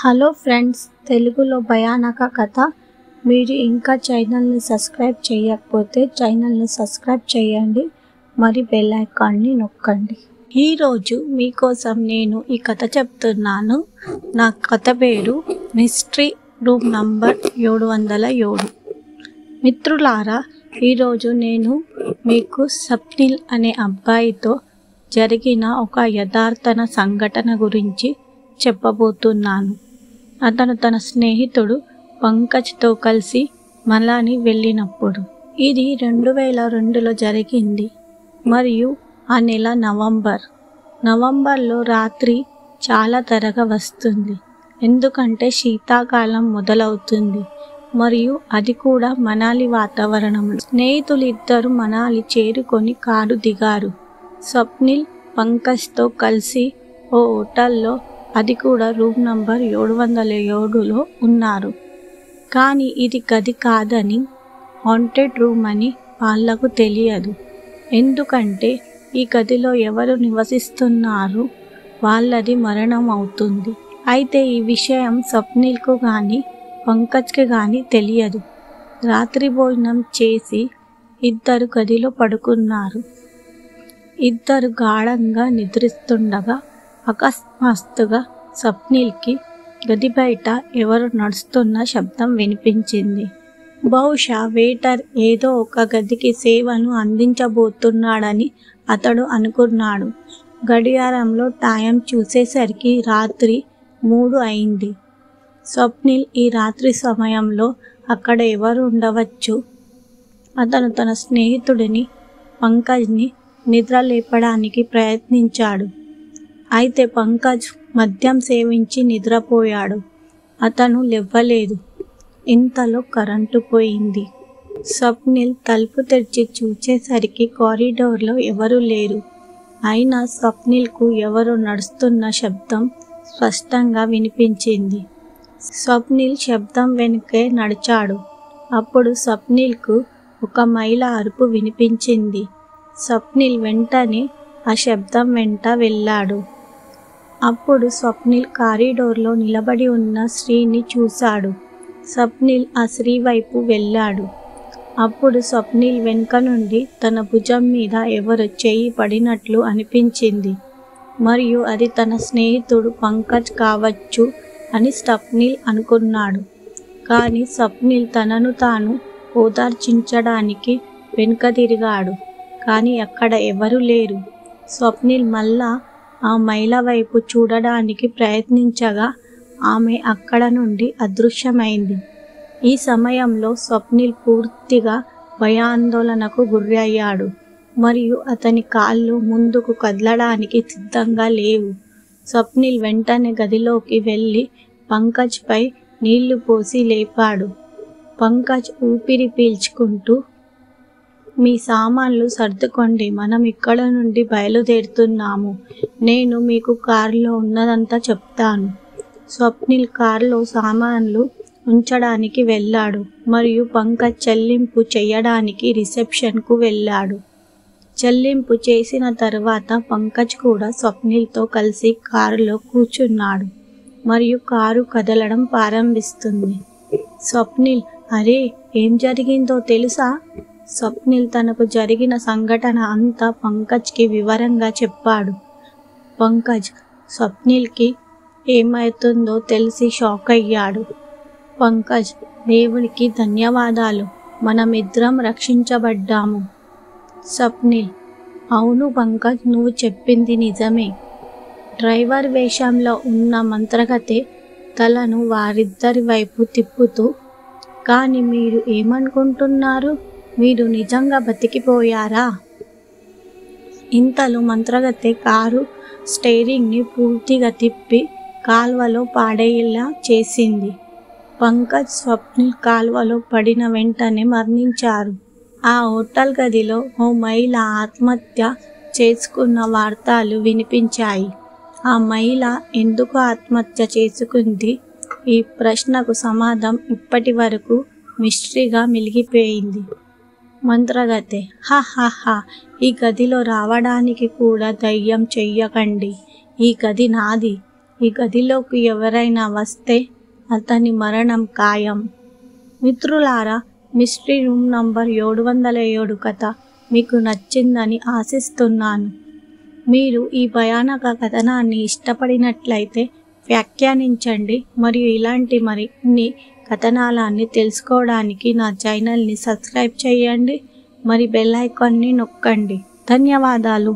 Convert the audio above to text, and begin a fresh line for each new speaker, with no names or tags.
Hello friends, తెలుగులో భయానక కథ. మీరు ఇంకా ఛానల్ని సబ్స్క్రైబ్ చేయకపోతే ఛానల్ని సబ్స్క్రైబ్ చేయండి, మరి బెల్ ఐకాన్ని నొక్కండి. ఈరోజు మీకోసం నేను ఈ కథ చెప్తున్నాను. నా కథ పేరు మిస్టరీ రూమ్ నంబర్ 707. మిత్రులారా, ఈరోజు నేను మీకు స్వప్నిల్ అనే అబ్బాయితో జరిగిన ఒక యథార్థ సంఘటన గురించి చెప్పబోతున్నాను. అతను తన స్నేహితుడు పంకజ్తో కలిసి మలాని వెళ్ళినప్పుడు. ఇది 2002లో జరిగింది మరియు ఆ నెల నవంబర్లో రాత్రి చాలా త్వరగా వస్తుంది, ఎందుకంటే శీతాకాలం మొదలవుతుంది మరియు అది కూడా మనాలి వాతావరణంలో. స్నేహితులు ఇద్దరు మనాలి చేరుకొని కారు దిగారు. స్వప్నిల్ పంకజ్తో కలిసి ఓ హోటల్లో, అది కూడా రూమ్ నంబర్ 707లో ఉన్నారు. కానీ ఇది గది కాదని, హాంటెడ్ రూమ్ అని వాళ్లకు తెలియదు. ఎందుకంటే ఈ గదిలో ఎవరు నివసిస్తున్నారు వాళ్ళది మరణం అవుతుంది. అయితే ఈ విషయం స్వప్నిల్కు కానీ పంకజ్కి కానీ తెలియదు. రాత్రి భోజనం చేసి ఇద్దరు గదిలో పడుకున్నారు. ఇద్దరు గాఢంగా నిద్రిస్తుండగా అకస్మాత్తుగా స్వప్నిల్కి గది బయట ఎవరు నడుస్తున్న శబ్దం వినిపించింది. బహుశా వెయిటర్ ఏదో ఒక గదికి సేవను అందించబోతున్నాడని అతడు అనుకున్నాడు. గడియారంలో టైం చూసేసరికి రాత్రి 3 అయింది. స్వప్నిల్ ఈ రాత్రి సమయంలో అక్కడ ఎవరు ఉండవచ్చు? అతను తన స్నేహితుడిని పంకజ్ని నిద్ర లేపడానికి ప్రయత్నించాడు. అయితే పంకజ్ మద్యం సేవించి నిద్రపోయాడు. అతను లేవలేదు. ఇంతలో కరెంటు పోయింది. స్వప్నిల్ తలుపు తెరిచి చూసేసరికి కారిడార్లో ఎవరూ లేరు. అయినా స్వప్నిల్కు ఎవరో నడుస్తున్న శబ్దం స్పష్టంగా వినిపించింది. స్వప్నిల్ శబ్దం వెనుకే నడిచాడు. అప్పుడు స్వప్నిల్కు ఒక మహిళ అరుపు వినిపించింది. స్వప్నిల్ వెంటనే ఆ శబ్దం వెంట వెళ్ళాడు. అప్పుడు స్వప్నిల్ కారిడార్లో నిలబడి ఉన్న స్త్రీని చూశాడు. స్వప్నిల్ ఆ స్త్రీ వైపు వెళ్ళాడు. అప్పుడు స్వప్నిల్ వెనుక నుండి తన భుజం మీద ఎవరు చేయి పడినట్లు అనిపించింది మరియు అది తన స్నేహితుడు పంకజ్ కావచ్చు అని స్వప్నిల్ అనుకున్నాడు. కానీ స్వప్నిల్ తనను తాను ఓదార్చించడానికి వెనుక తిరిగాడు. కానీ అక్కడ ఎవరూ లేరు. స్వప్నిల్ మళ్ళా ఆ మహిళ వైపు చూడడానికి ప్రయత్నించగా ఆమె అక్కడ నుండి అదృశ్యమైంది. ఈ సమయంలో స్వప్నిల్ పూర్తిగా భయాందోళనకు గురయ్యాడు మరియు అతని కాళ్ళు ముందుకు కదలడానికి సిద్ధంగా లేవు. స్వప్నిల్ వెంటనే గదిలోకి వెళ్ళి పంకజ్పై నీళ్లు పోసి లేపాడు. పంకజ్ ఊపిరి పీల్చుకుంటూ, మీ సామాన్లు సర్దుకోండి, మనం ఇక్కడ నుండి బయలుదేరుతున్నాము. నేను మీకు కారులో ఉన్నదంతా చెప్తాను. స్వప్నిల్ కారులో సామాన్లు ఉంచడానికి వెళ్ళాడు మరియు పంకజ్ చెల్లింపు చేయడానికి రిసెప్షన్కు వెళ్ళాడు. చెల్లింపు చేసిన తర్వాత పంకజ్ కూడా స్వప్నిల్తో కలిసి కారులో కూర్చున్నాడు మరియు కారు కదలడం ప్రారంభిస్తుంది. స్వప్నిల్, అరే, ఏం జరిగిందో తెలుసా? స్వప్నిల్ తనకు జరిగిన సంఘటన అంతా పంకజ్కి వివరంగా చెప్పాడు. పంకజ్ స్వప్నిల్కి ఏమవుతుందో తెలిసి షాక్ అయ్యాడు. పంకజ్, దేవునికి ధన్యవాదాలు, మనమిద్దరం రక్షించబడ్డాము. స్వప్నిల్, అవును పంకజ్, నువ్వు చెప్పింది నిజమే. డ్రైవర్ వేషంలో ఉన్న మంత్రగతే తలను వారిద్దరి వైపు తిప్పుతూ, కానీ మీరు ఏమనుకుంటున్నారు? మీరు నిజంగా బతికిపోయారా? ఇంతలో మంత్రగతే కారు స్టీరింగ్ని పూర్తిగా తిప్పి కాల్వలో పాడేలా చేసింది. పంకజ్, స్వప్నిల్ కాల్వలో పడిన వెంటనే మరణించారు. ఆ హోటల్ గదిలో ఓ మహిళ ఆత్మహత్య చేసుకున్న వార్తలు వినిపించాయి. ఆ మహిళ ఎందుకు ఆత్మహత్య చేసుకుంది? ఈ ప్రశ్నకు సమాధానం ఇప్పటి వరకు మిస్టరీగా మిగిలిపోయింది. మంత్రగతే, హా, ఈ గదిలో రావడానికి కూడా ధైర్యం చెయ్యకండి. ఈ గది నాది. ఈ గదిలోకి ఎవరైనా వస్తే అతని మరణం ఖాయం. మిత్రులారా, మిస్టరీ రూమ్ నంబర్ 707 కథ మీకు నచ్చిందని ఆశిస్తున్నాను. మీరు ఈ భయానక కథనాన్ని ఇష్టపడినట్లయితే వ్యాఖ్యానించండి మరియు ఇలాంటి మరిన్ని కథనాలన్నీ తెలుసుకోవడానికి నా ఛానల్ని సబ్స్క్రైబ్ చేయండి మరి బెల్ ఐకాన్ని నొక్కండి. ధన్యవాదాలు.